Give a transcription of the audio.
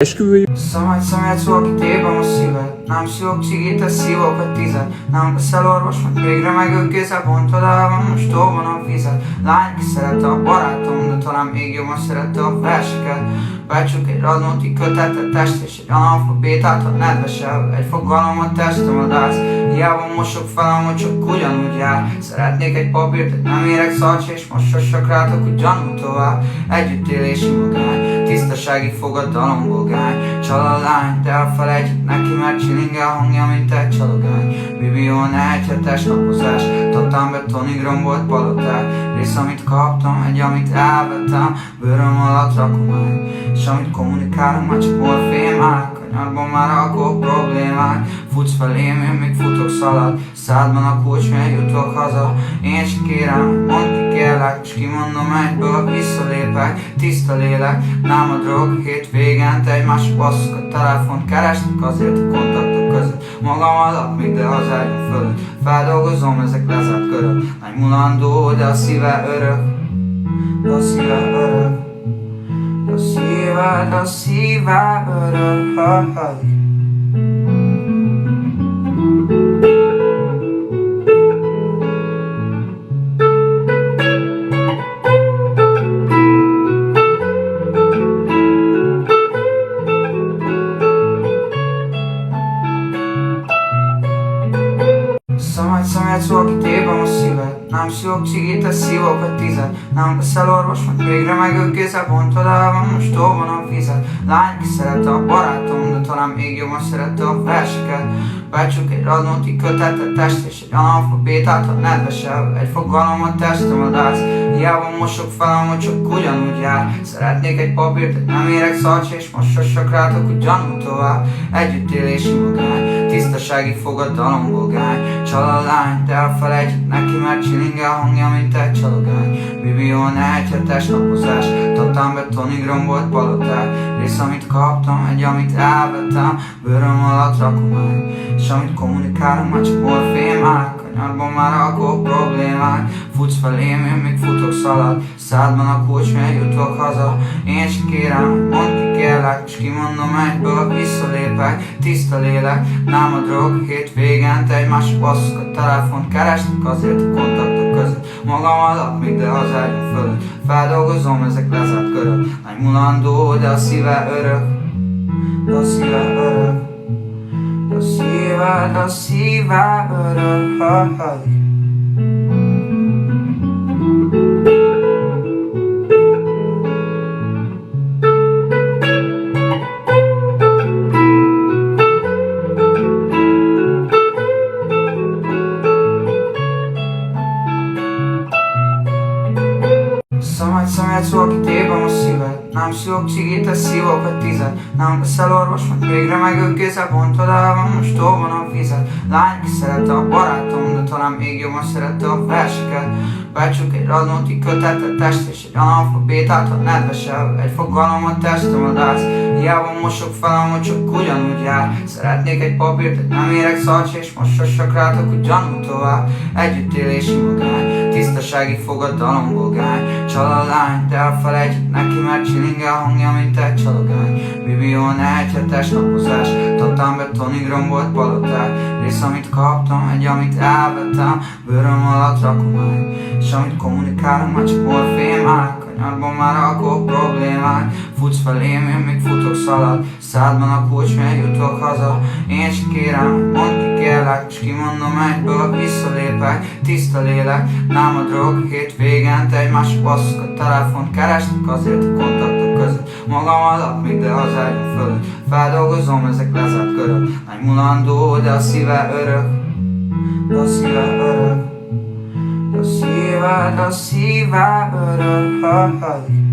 Esküvői. Szemet szól, kitépem a szíved. Nem szívok cigit, te szívok a tized. Nem leszel orvos, meg végre megöl kézzel. Bontod el, van most tolban a vizet. Lány, ki szerette a barátom, de talán még jobban szerette a verseket. Becsuk egy radnóti kötetet test és egy analfabétát, ha nedvesel. Egy fogalom a testem ász. Hiába mosok fel, hogy csak ugyanúgy jár. Szeretnék egy papírt, hogy nem érek szarcs, és mosossak rátok, hogy gyanú tovább. Együttélési magány, tisztasági fogadalom bogány. Csal a lány, de elfelejtjük neki, mert csilingel hangja, mint egy csalogány. Bibió, ne egy hetes napozás, totán betonig rombolt paloták. Rész, amit kaptam, egy, amit elvettem, bőröm alatt rakomány. És amit kommunikálunk, már csak morfémák. Kanyarban már akkor problémák. Futsz felém, én még futok szalad. Szádban a kulcs, mely jutok haza. Én csak kérem, mondd ki kérlek, és kimondom egyből, visszalépek. Tiszta lélek, nem a drog. Hétvégente egymásra basszuk a telefont. Keresnek azért a kontaktok között. Magam alatt, még de az ágyam fölött. Feldolgozom, ezek lezárt körök. Nagy mulandó, de a szíve örök. De a szíve örök. A szíve örök. Szemet szól, kitépem a szíved. Nem szívok cigit, te szívok a tized. Nem leszel orvos, meg végre megöl kézzel. Bontod el, van most tolban a vizet. Lány, ki szerette a barátom, de talán még jobban szerette a verseket. Becsuk egy radnóti kötetet test és egy analfabétát, ha nedvesel. Egy fogalom a testem ász. Hiába mosok fel, hogy csak ugyanúgy jár. Szeretnék egy papírt, hogy nem érek szarcs, és mosossak rátok, hogy gyanú tovább. Együttélési magány, tisztasági fogadalom bogány. Csal a lány, de elfelejtjük neki, mert csilingel hangja, mint egy csalogány. Bibió, ne egy hetes napozás, totán betonig rombolt paloták. Rész, amit kaptam, egy, amit elvettem, bőröm alatt rakomány. És amit kommunikálunk, már csak morfémák. Kanyarban már akkor problémák. Futsz felém, én még futok szalad. Szádban a kulcs, mely jutok haza. Én csak kérem, mondd ki kérlek, és kimondom egyből, visszalépek. Tiszta lélek, nem a drog. Hétvégente egymásra basszuk a telefont. Keresnek azért a kontaktok között. Magam alatt, még de az ágyam fölött. Feldolgozom, ezek lezárt körök. Nagy mulandó, de a szíve örök. De a szíve örök. A szíve örök. Szemet szól, kitépem a szíved. Nem szívok cigit, te szívok a tized. Nem leszel orvos, meg végre megöl kézzel. Bontod el, van most tolban a vizet. Lány, ki szerette a barátom, de talán még jobban szerette a verseket. Becsuk egy radnóti kötetet test és egy analfabétát, ha nedvesel. Egy fogalom a testem ász. Hiába mosok fel, hogy csak ugyanúgy jár. Szeretnék egy papírt, hogy nem érek szarcs, és mosossak rátok, hogy gyanú tovább. Együttélési magány, tisztasági fogadalom bogány. Csal a lány, de elfelejtjük neki, mert csilingel hangja, mint egy csalogány. Bibió, ne egy hetes napozás, totán betonig rombolt paloták. Rész, amit kaptam, egy, amit elvettem, bőröm alatt rakomány. És amit kommunikálunk, már csak morfémák. Kanyarban már akkor problémák. Futsz felém, én még futok szalad. Szádban a kulcs, mely jutok haza. Én csak kérem, mondd ki kérlek, és kimondom egyből, visszalépek. Tiszta lélek, nem a drog. Hétvégente egymásra basszuk a telefont. Keresnek azért a kontaktok között. Magam alatt, még de az ágyam fölött. Feldolgozom, ezek lezárt körök. Nagy mulandó, de a szíve örök. De a szíve örök. A szíve örök.